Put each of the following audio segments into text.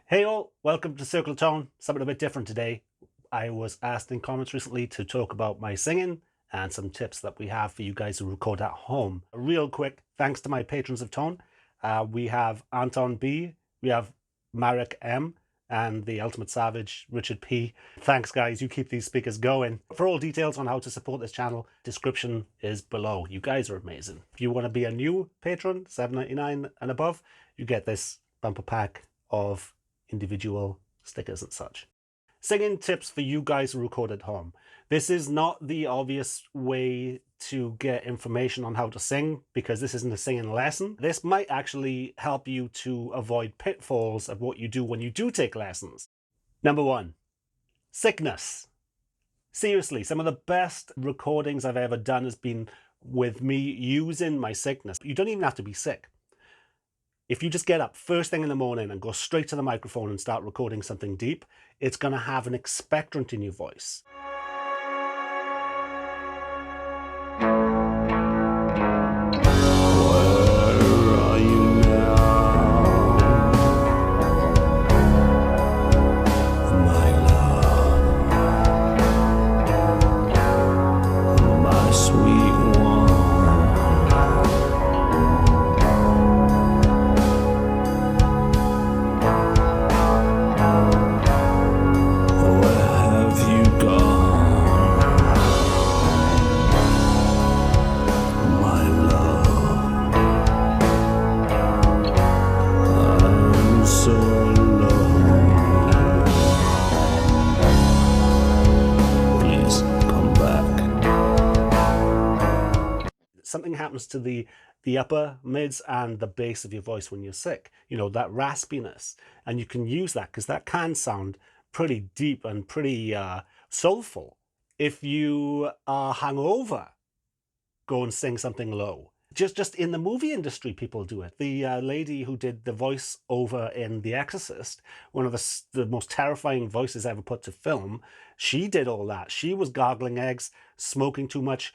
Hey all, welcome to Circle Tone. Something a bit different today. I was asked in comments recently to talk about my singing and some tips that we have for you guys who record at home. Real quick, thanks to my patrons of tone. We have Anton B, we have Marek M, and the Ultimate Savage, Richard P. Thanks guys, you keep these speakers going. For all details on how to support this channel, description is below. You guys are amazing. If you want to be a new patron, $7.99 and above, you get this bumper pack of individual stickers and such. Singing tips for you guys who record at home. This is not the obvious way to get information on how to sing because this isn't a singing lesson. This might actually help you to avoid pitfalls of what you do when you do take lessons. Number one, sickness. Seriously, some of the best recordings I've ever done has been with me using my sickness. You don't even have to be sick. If you just get up first thing in the morning and go straight to the microphone and start recording something deep, it's going to have an expectorant in your voice. Where are you now, my love, my sweet one? Something happens to the upper mids and the base of your voice when you're sick, you know, that raspiness, and you can use that because that can sound pretty deep and pretty soulful. If you are hungover, go and sing something low. Just in the movie industry, people do it. The lady who did the voice over in The Exorcist, one of the most terrifying voices ever put to film, she did all that. She was gargling eggs, smoking too much,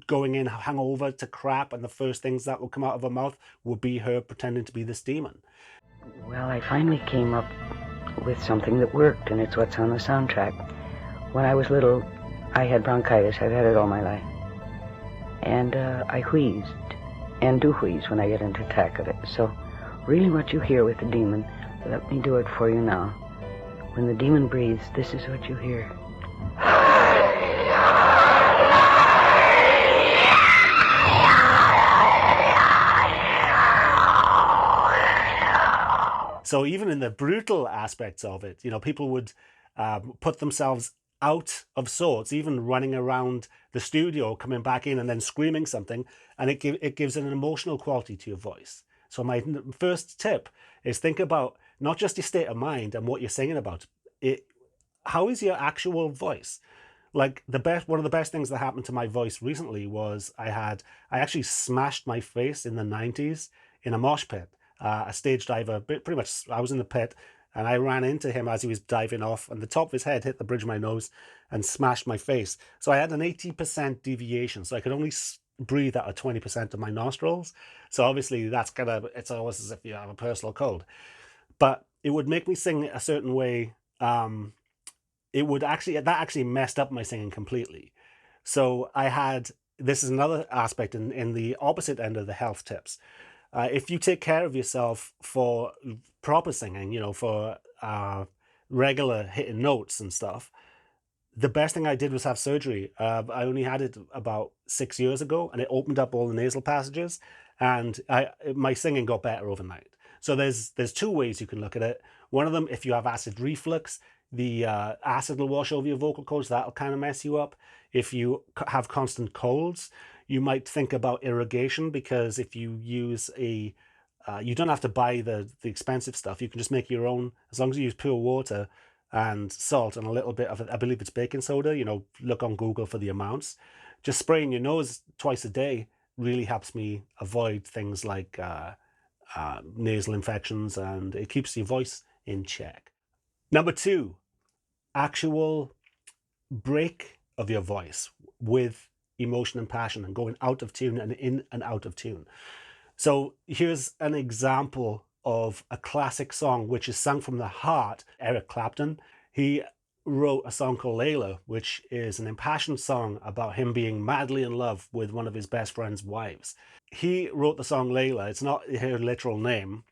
going in hungover to crap, and the first things that would come out of her mouth would be her pretending to be this demon. Well, I finally came up with something that worked, and it's what's on the soundtrack. When I was little, I had bronchitis. I've had it all my life. And I wheezed, and do wheeze when I get into attack of it. So really what you hear with the demon, let me do it for you now. When the demon breathes, this is what you hear. So even in the brutal aspects of it, you know, people would put themselves out of sorts, even running around the studio, coming back in and then screaming something, and it gives an emotional quality to your voice. So my first tip is think about not just your state of mind and what you're singing about. How is your actual voice? Like one of the best things that happened to my voice recently was I actually smashed my face in the 90s in a mosh pit. A stage diver, pretty much, I was in the pit and I ran into him as he was diving off, and the top of his head hit the bridge of my nose and smashed my face. So I had an 80% deviation, so I could only breathe out of 20% of my nostrils. So obviously it's almost as if you have a personal cold. But it would make me sing a certain way. That actually messed up my singing completely. So this is another aspect in the opposite end of the health tips. If you take care of yourself for proper singing, you know, for regular hitting notes and stuff, the best thing I did was have surgery. I only had it about 6 years ago, and it opened up all the nasal passages, and my singing got better overnight. So there's two ways you can look at it. One of them, if you have acid reflux, the acid will wash over your vocal cords. That'll kind of mess you up. If you have constant colds, you might think about irrigation, because if you use you don't have to buy the expensive stuff. You can just make your own, as long as you use pure water and salt and a little bit of, I believe it's baking soda, you know, look on Google for the amounts. Just spraying your nose twice a day really helps me avoid things like nasal infections, and it keeps your voice in check. Number two, actual break of your voice with emotion and passion, and going out of tune and in and out of tune. So here's an example of a classic song which is sung from the heart. Eric Clapton, he wrote a song called Layla, which is an impassioned song about him being madly in love with one of his best friend's wives. He wrote the song Layla. It's not her literal name,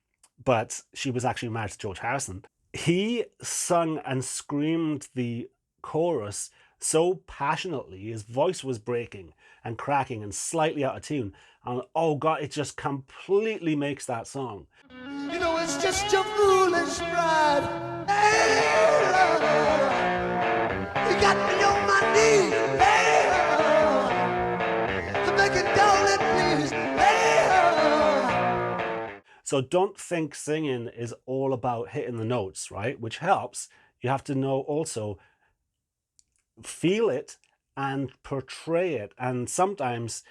but she was actually married to George Harrison. He sung and screamed the chorus so passionately, his voice was breaking and cracking and slightly out of tune. And oh God, it just completely makes that song. You know, it's just your foolish pride. Hey, you got me on my knees. Hey, I'm making darling, please. Hey, so don't think singing is all about hitting the notes, right? Which helps. You have to know also feel it and portray it, and sometimes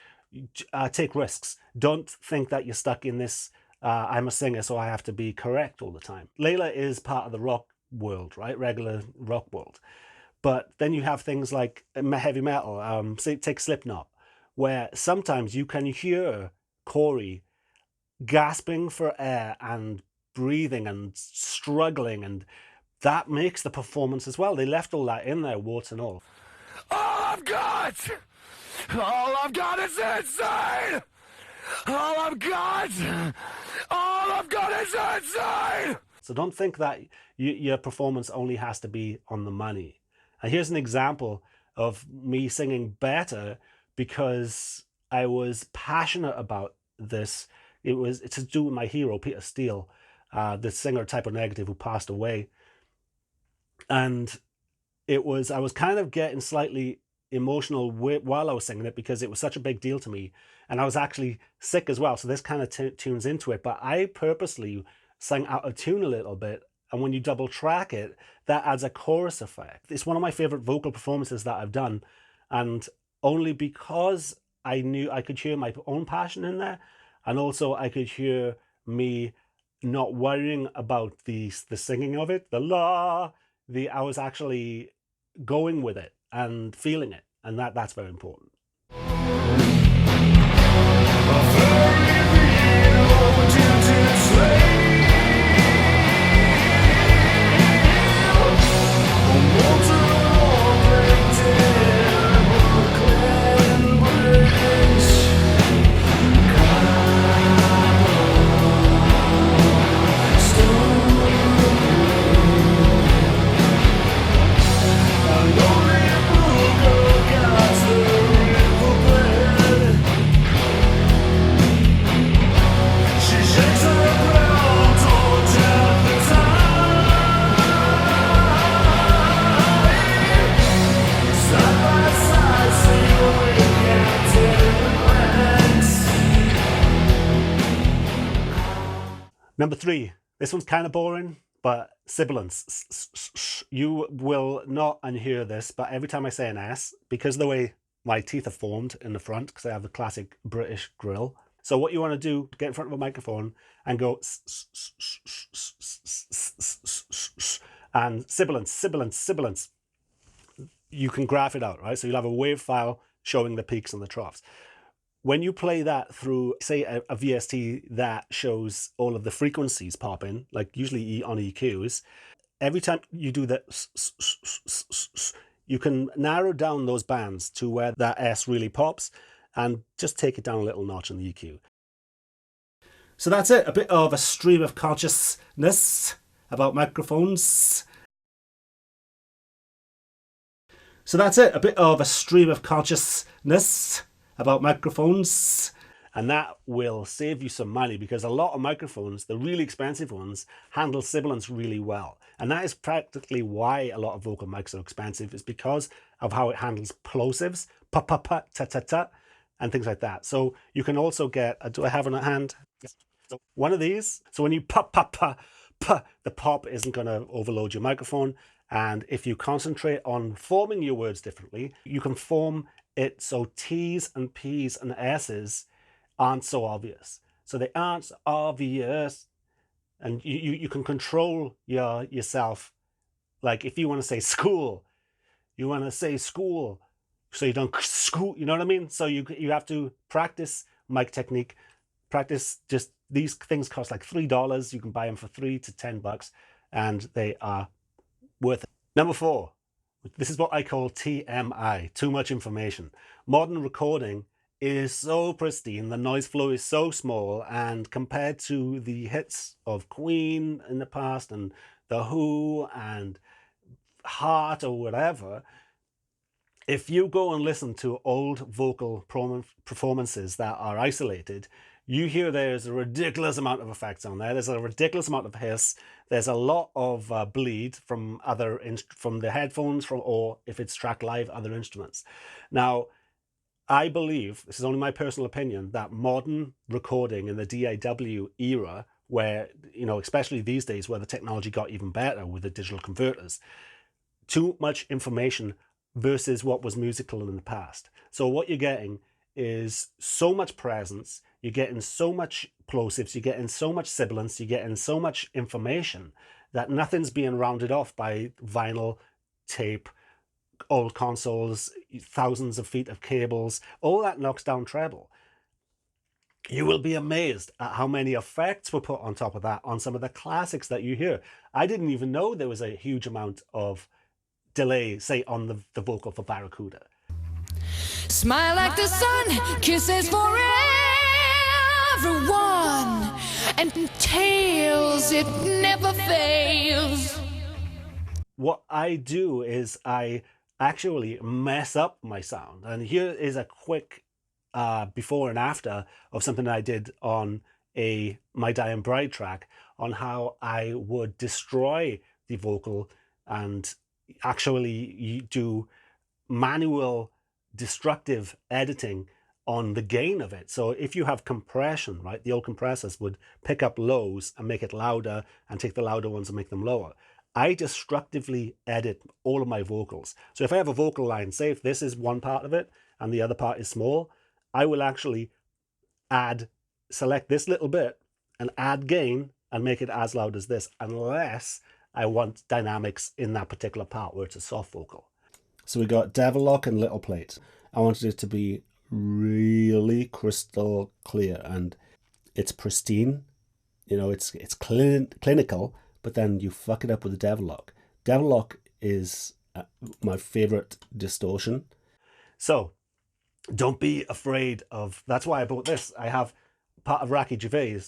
take risks. Don't think that you're stuck in this I'm a singer so I have to be correct all the time. Layla is part of the rock world, right? Regular rock world. But then you have things like heavy metal, say take Slipknot, where sometimes you can hear Corey gasping for air and breathing and struggling, and that makes the performance as well. They left all that in there, warts and all. all I've got is insane. All I've got is insane. So don't think that your performance only has to be on the money. And here's an example of me singing better because I was passionate about this. It's to do with my hero, Peter Steele, the singer Type O Negative, who passed away. And I was kind of getting slightly emotional while I was singing it because it was such a big deal to me. And I was actually sick as well. So this kind of tunes into it. But I purposely sang out of tune a little bit. And when you double track it, that adds a chorus effect. It's one of my favorite vocal performances that I've done. And only because I knew I could hear my own passion in there. And also I could hear me not worrying about the singing of it, I was actually going with it and feeling it. And that's very important. Number 3, this one's kind of boring, but sibilance. You will not unhear this, but every time I say an S, because of the way my teeth are formed in the front, because I have the classic British grill. So what you want to do, get in front of a microphone and go and sibilance. You can graph it out, right? So you'll have a wave file showing the peaks and the troughs. When you play that through, say, a VST that shows all of the frequencies pop in, like usually on EQs, every time you do that, you can narrow down those bands to where that S really pops and just take it down a little notch on the EQ. So that's it, a bit of a stream of consciousness about microphones. So that's it, a bit of a stream of consciousness about microphones, and that will save you some money because a lot of microphones, the really expensive ones, handle sibilance really well. And that is practically why a lot of vocal mics are expensive, is because of how it handles plosives, pa pa pa, ta ta ta, and things like that. So you can also get, do I have one at hand? Yes. So one of these, so when you pa pa pa pa, the pop isn't going to overload your microphone. And if you concentrate on forming your words differently, you can form it so T's and P's and S's aren't so obvious. So they aren't obvious. And you can control yourself. Like if you want to say school, you want to say school. So you don't school, you know what I mean? So you have to practice mic technique, practice just These things cost like $3. You can buy them for $3 to $10, and they are worth it. Number 4, this is what I call TMI, too much information. Modern recording is so pristine, the noise floor is so small, and compared to the hits of Queen in the past and The Who and Heart or whatever, if you go and listen to old vocal performances that are isolated, you hear there's a ridiculous amount of effects on there. There's a ridiculous amount of hiss. There's a lot of bleed from from the headphones, or if it's tracked live, other instruments. Now, I believe, this is only my personal opinion, that modern recording in the DAW era, where, especially these days where the technology got even better with the digital converters, too much information versus what was musical in the past. So what you're getting is so much presence, you're getting so much plosives, you're getting so much sibilance, you're getting so much information that nothing's being rounded off by vinyl, tape, old consoles, thousands of feet of cables. All that knocks down treble. You will be amazed at how many effects were put on top of that on some of the classics that you hear. I didn't even know there was a huge amount of delay, say, on the vocal for Barracuda. Smile like the sun, kisses for everyone, and tails, it never fails. What I do is I actually mess up my sound. And here is a quick before and after of something I did on a My Dying Bride track, on how I would destroy the vocal and actually do manual destructive editing on the gain of it. So if you have compression, right, the old compressors would pick up lows and make it louder and take the louder ones and make them lower. I destructively edit all of my vocals. So if I have a vocal line, say if this is one part of it and the other part is small, I will actually select this little bit and add gain and make it as loud as this, unless I want dynamics in that particular part where it's a soft vocal. So we got Devil Lock and Little Plate. I wanted it to be really crystal clear, and it's pristine. It's clinical, but then you fuck it up with the Devil Lock. Devil Lock is my favorite distortion. So don't be afraid of, that's why I bought this. I have part of Racky Gervais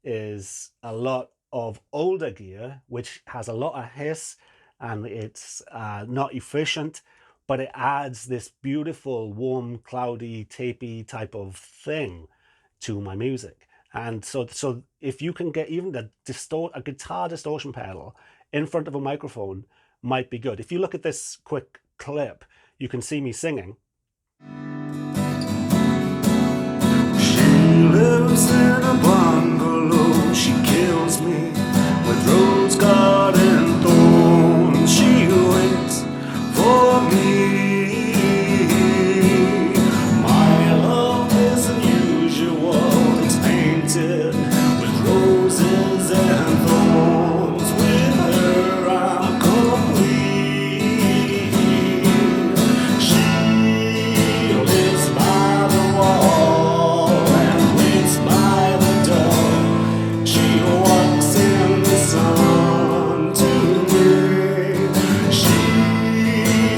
is a lot of older gear, which has a lot of hiss, and it's not efficient, but it adds this beautiful, warm, cloudy, tapey type of thing to my music. And so if you can get even a guitar distortion pedal in front of a microphone, might be good. If you look at this quick clip, you can see me singing. She lives in a bungalow, she kills me with rose garden thorns. She waits for me. My love is unusual, it's painted with roses and thorns. With her I'm complete. She lives by the wall and waits by the door. She walks in the sun to me. She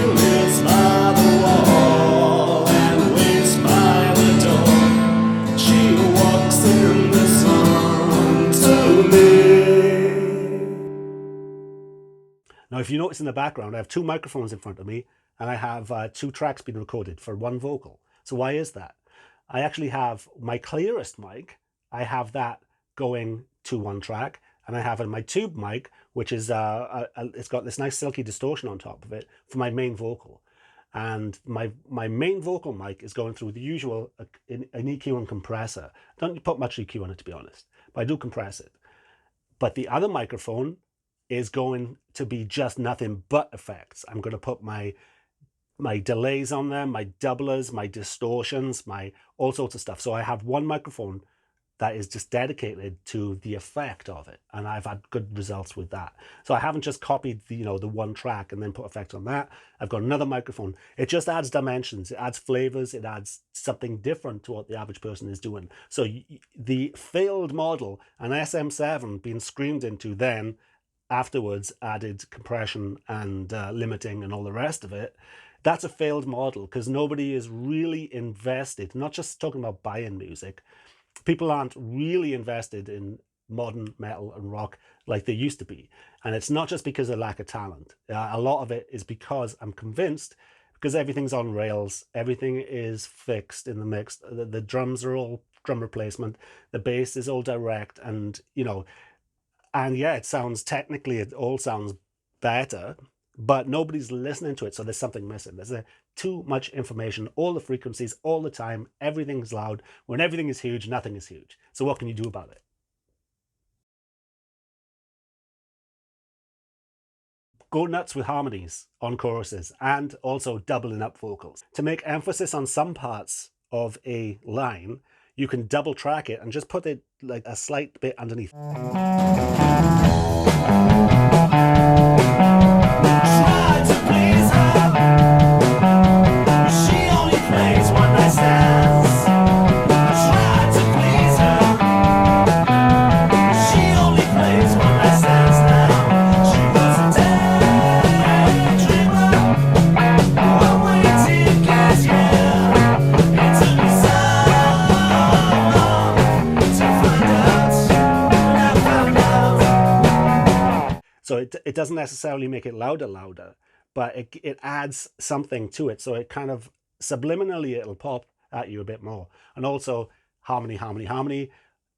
lives by the wall and waits by the door. She walks in the sun to me. Now, if you notice in the background, I have 2 microphones in front of me, and I have 2 tracks being recorded for 1 vocal. So why is that? I actually have my clearest mic, I have that going to 1 track, and I have my tube mic, which is it's got this nice silky distortion on top of it for my main vocal. And my main vocal mic is going through the usual an EQ and compressor. Don't put much EQ on it, to be honest, but I do compress it. But the other microphone is going to be just nothing but effects. I'm going to put my delays on there, my doublers, my distortions, my all sorts of stuff. So I have 1 microphone that is just dedicated to the effect of it, and I've had good results with that. So I haven't just copied the, the one track and then put effects on that. I've got another microphone. It just adds dimensions, it adds flavors, it adds something different to what the average person is doing. So the failed model, an SM7 being screamed into, then afterwards added compression and limiting and all the rest of it, that's a failed model, because nobody is really invested, not just talking about buying music. People aren't really invested in modern metal and rock like they used to be. And it's not just because of lack of talent. A lot of it is because I'm convinced, because everything's on rails, everything is fixed in the mix. The drums are all drum replacement. The bass is all direct, and and yeah, it all sounds better, but nobody's listening to it, so there's something missing. There's too much information, all the frequencies, all the time, everything's loud. When everything is huge, nothing is huge. So what can you do about it? Go nuts with harmonies on choruses, and also doubling up vocals. To make emphasis on some parts of a line, you can double track it and just put it like a slight bit underneath. So it doesn't necessarily make it louder, but it adds something to it. So it kind of subliminally, it'll pop at you a bit more. And also harmony.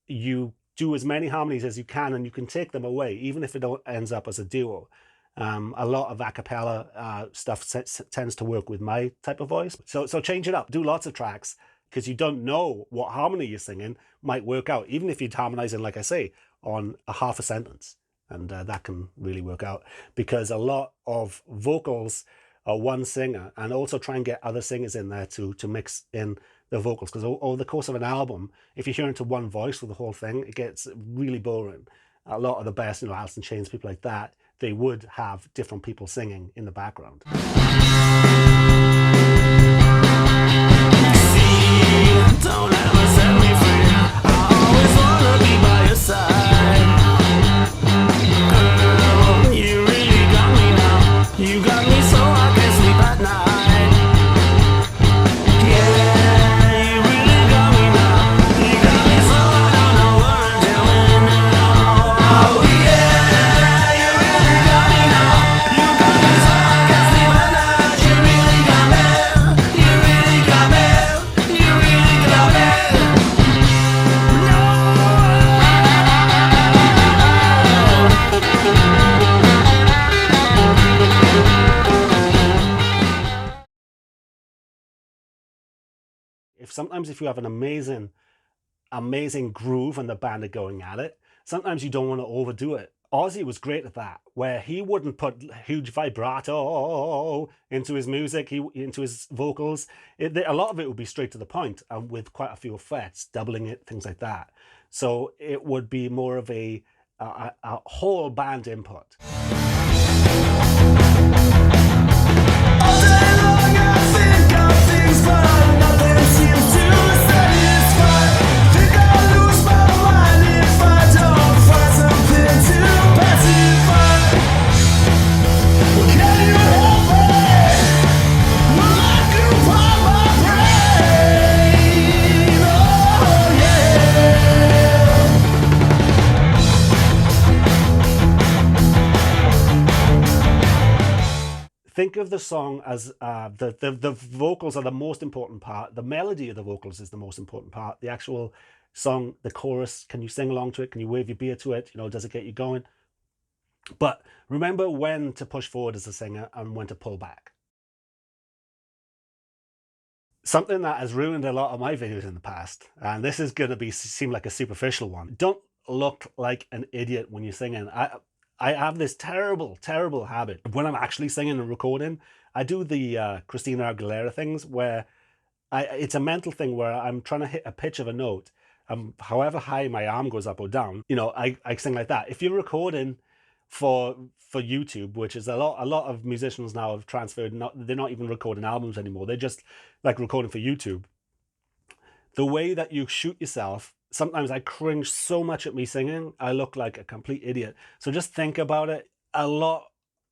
You do as many harmonies as you can, and you can take them away, even if it ends up as a duo. A lot of a cappella stuff tends to work with my type of voice. So change it up, do lots of tracks, because you don't know what harmony you're singing might work out, even if you're harmonizing, like I say, on a half a sentence. And that can really work out, because a lot of vocals are one singer, and also try and get other singers in there to mix in the vocals, because over the course of an album, if you hear into one voice for the whole thing, it gets really boring. A lot of the best, Alice in Chains, people like that, they would have different people singing in the background. Don't ever set me free. I always wanna be by your side. Girl, you really got me now. You got me so I can sleep at night. Yeah, you really got me now. You got me so I don't know what I'm doing now. Oh yeah, you really got me now. You got me so I can sleep at night. You really got me. You really got me. You really got me. Sometimes if you have an amazing groove and the band are going at it, sometimes you don't want to overdo it. Ozzy was great at that, where he wouldn't put huge vibrato into his music, into his vocals. A lot of it would be straight to the point, and with quite a few effects, doubling it, things like that. So it would be more of a whole band input. Think of the song as the vocals are the most important part. The melody of the vocals is the most important part. The actual song, the chorus, can you sing along to it? Can you wave your beer to it? Does it get you going? But remember when to push forward as a singer and when to pull back. Something that has ruined a lot of my videos in the past, and this is going to seem like a superficial one. Don't look like an idiot when you're singing. I have this terrible habit. When I'm actually singing and recording, I do the Christina Aguilera things where it's a mental thing where I'm trying to hit a pitch of a note, however high my arm goes up or down, you know, I sing like that. If you're recording for YouTube, which is a lot of musicians now have transferred, they're not even recording albums anymore. They're just like recording for YouTube. The way that you shoot yourself, sometimes I cringe so much at me singing, I look like a complete idiot. So just think about it. A lot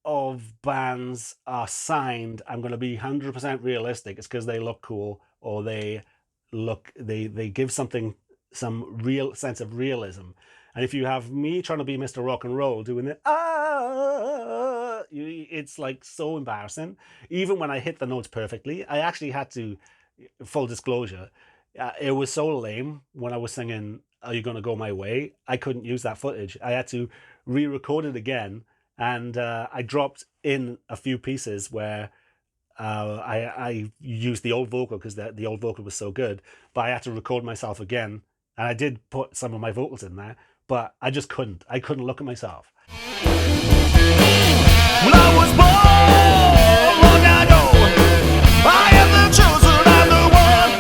of bands are signed, I'm going to be 100% realistic, it's because they look cool, or they give something, some real sense of realism. And if you have me trying to be Mr. Rock and Roll doing it, it's like so embarrassing. Even when I hit the notes perfectly, I actually had to, full disclosure, it was so lame when I was singing Are You Gonna Go My Way? I couldn't use that footage. I had to re-record it again, and I dropped in a few pieces where I used the old vocal because the old vocal was so good, but I had to record myself again, and I did put some of my vocals in there, but I just couldn't. I couldn't look at myself. When I was born long ago, I am the chosen and the one.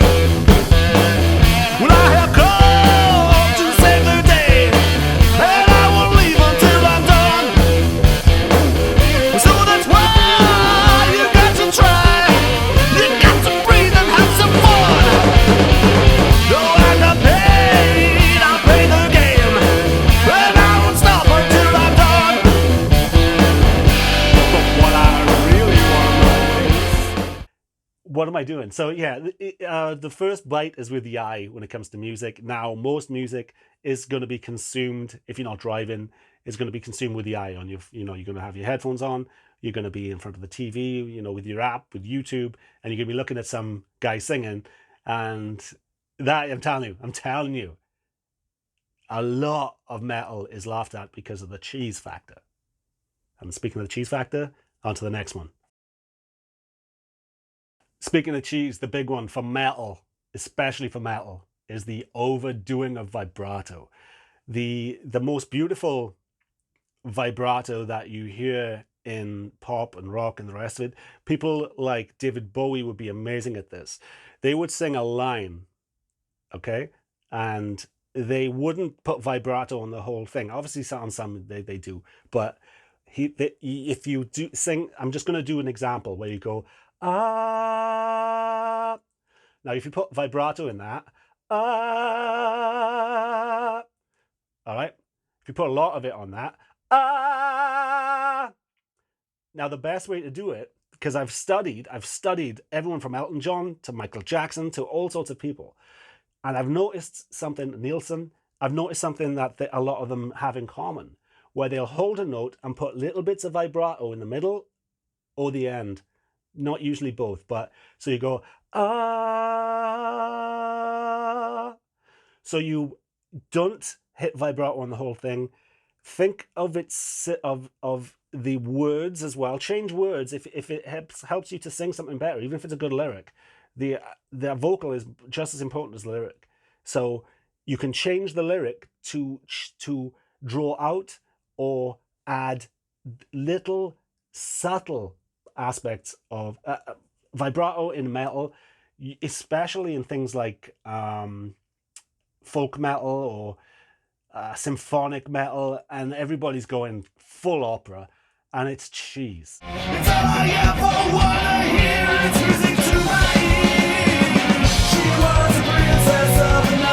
When I have come to save the day, and I won't leave until I'm done. So that's why you got to try, you got to breathe and have some fun. Though I'm not paid, I'll play the game, and I won't stop until I'm done. But what I really want to know is, What am I doing? So yeah, the first bite is with the eye when it comes to music. Now, most music is going to be consumed, if you're not driving, is going to be consumed with the eye on. You know, you're going to have your headphones on, you're going to be in front of the TV, you know, with your app, with YouTube, and you're going to be looking at some guy singing, and that, I'm telling you, a lot of metal is laughed at because of the cheese factor. And speaking of the cheese factor, on to the next one. Speaking of cheese, the big one for metal, especially for metal, is the overdoing of vibrato. The most beautiful vibrato that you hear in pop and rock and the rest of it, people like David Bowie would be amazing at this. They would sing a line, okay, and they wouldn't put vibrato on the whole thing. Obviously on some they do, but if you do sing, I'm just going to do an example where you go ah. Now if you put vibrato in that ah, all right, if you put a lot of it on that ah. Now the best way to do it, because I've studied everyone from Elton John to Michael Jackson to all sorts of people, and I've noticed something, Nielsen, I've noticed something that a lot of them have in common, where they'll hold a note and put little bits of vibrato in the middle or the end. Not usually both, but so you go, ah. So you don't hit vibrato on the whole thing. Think of it, of the words as well. Change words if it helps you to sing something better, even if it's a good lyric. The vocal is just as important as the lyric. So you can change the lyric to draw out or add little subtle aspects of vibrato in metal, especially in things like folk metal or symphonic metal, and everybody's going full opera, and it's cheese. it's all I ever wanna hear. It's music to my ears. She was a princess of the night.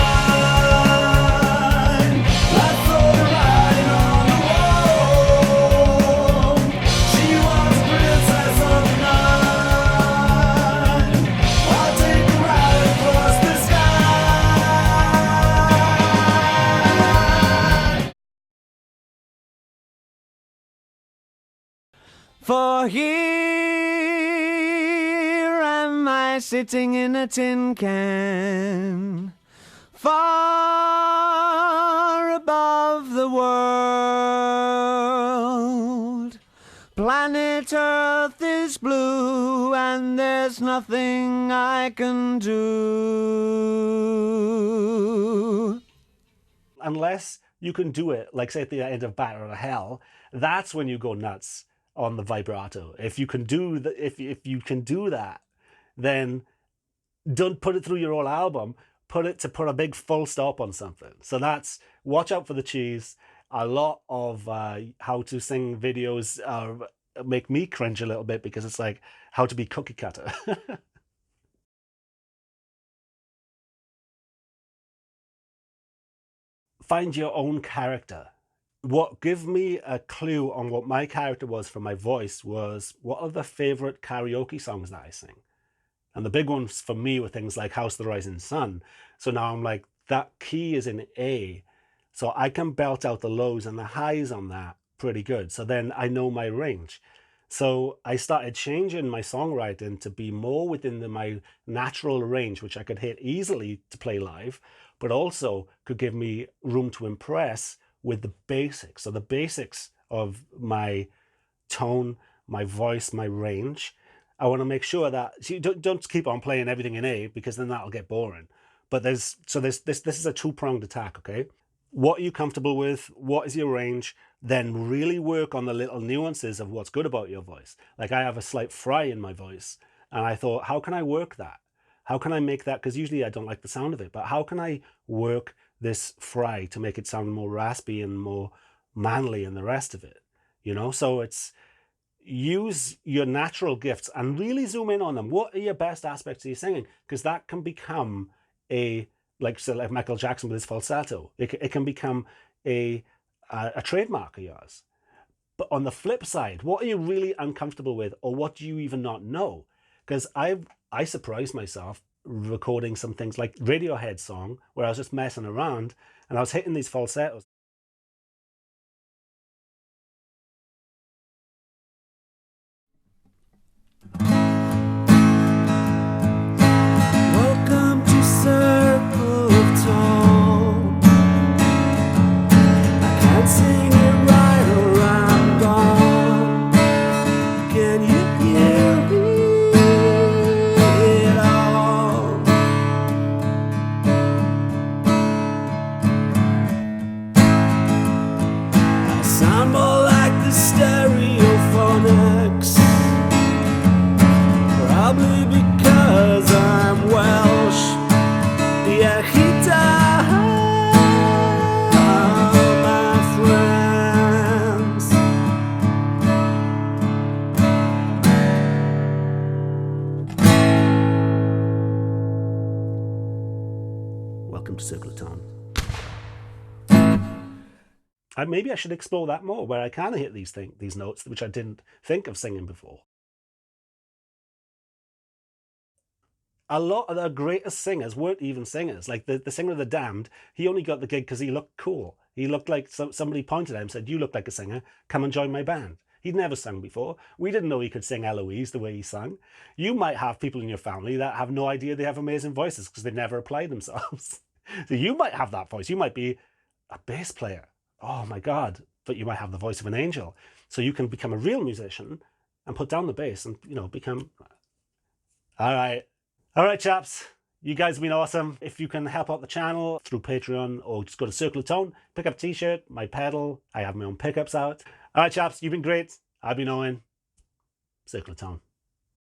I saw her riding on the wall. She was a princess of the night. I'll take a ride across the sky. For here am I sitting in a tin can, far above the world. Planet Earth is blue and there's nothing I can do. Unless you can do it, like say at the end of Battle of Hell, that's when you go nuts on the vibrato. If you can do if you can do that, then don't put it through your whole album. put a big full stop on something. So that's watch out for the cheese. A lot of how to sing videos make me cringe a little bit because it's like how to be cookie cutter. Find your own character. What give me a clue on what my character was for my voice was, what are the favorite karaoke songs that I sing? And the big ones for me were things like House of the Rising Sun. So now I'm like, that key is in A. So I can belt out the lows and the highs on that pretty good. So then I know my range. So I started changing my songwriting to be more within my natural range, which I could hit easily to play live, but also could give me room to impress with the basics. So the basics of my tone, my voice, my range. I want to make sure that you don't keep on playing everything in A, because then that'll get boring. But this is a two-pronged attack, okay? What are you comfortable with? What is your range? Then really work on the little nuances of what's good about your voice. Like I have a slight fry in my voice, and I thought, how can I work that? How can I make that? Because usually I don't like the sound of it, but how can I work this fry to make it sound more raspy and more manly and the rest of it? You know, so it's use your natural gifts and really zoom in on them. What are your best aspects of your singing? Because that can become like Michael Jackson with his falsetto. It can become a trademark of yours. But on the flip side, what are you really uncomfortable with, or what do you even not know? Because I surprised myself recording some things like Radiohead song where I was just messing around and I was hitting these falsettos. Welcome to Circle of Tone. I can't sing it right or I'm gone. Can you hear it all? I sound more like the stereophonics. Probably because I'm Welsh. Yeah, he died, my friends. Welcome to Circle of Tone. Maybe I should explore that more, where I can hit these notes, which I didn't think of singing before. A lot of the greatest singers weren't even singers. Like the singer of The Damned, he only got the gig because he looked cool. He looked like somebody pointed at him and said, "You look like a singer, come and join my band." He'd never sung before. We didn't know he could sing Eloise the way he sang. You might have people in your family that have no idea they have amazing voices because they've never applied themselves. So you might have that voice. You might be a bass player. Oh my God. But you might have the voice of an angel. So you can become a real musician and put down the bass and, become... All right, chaps. You guys have been awesome. If you can help out the channel through Patreon or just go to Circle of Tone, pick up a t-shirt, my pedal. I have my own pickups out. All right, chaps, you've been great. I've been Owen. Circle of Tone.